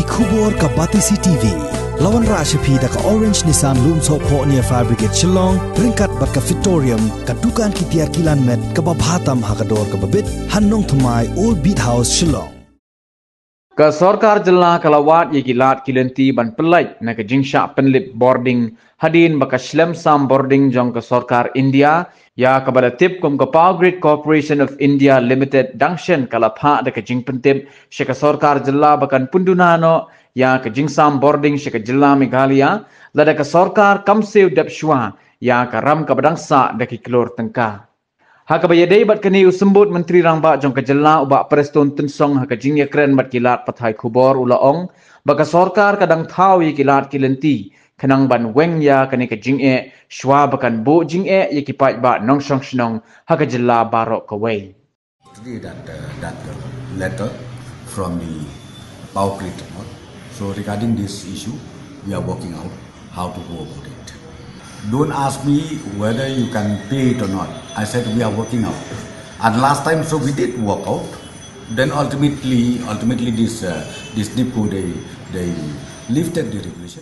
Khubor ka Batisi TV. Lawan Rashapi da ka Orange Nissan Lumso Po near Fabricate Shillong, ringkat bat ka Victorium, ka dukan kitiar kilan met ka babhatam hakador ka babit, Hannong Thumai Old Beat House Shillong. Ka Sarkar Jilla Kalawat ye kilat kilanti ban pelai na ka jingsha penlip boarding hadin baka Shlem Sam boarding jong ka Sarkar India ya kepada tip kum ka Power Grid Corporation of India Limited dangshen kalapha da ka jing pentip syaka Sarkar Jilla bakan pundunano ya ka jingsam boarding syaka Jilla Meghalaya lada ka Sarkar kamsew dap shwa ya ka ram ka badangsa da ki klor tengka. Haka bayadai bat kini usembut Menteri Rangba jong kajela ubak Preston Tensong haka jingya keren bat kilat pathai Khubor ulaong baka Sarkar kadang thau ye kilat kilenti kanang ban weng ya kani ka jingye shwa bakan bo jingye ye kipai ba nong song shnong haka jela barok kawai. That letter from the Power Grid. So regarding this issue, we are working out how to go about it. Don't ask me whether you can pay it or not. I said we are working out. And last time, so we did work out. Then ultimately this NIPCO they lifted the regulation.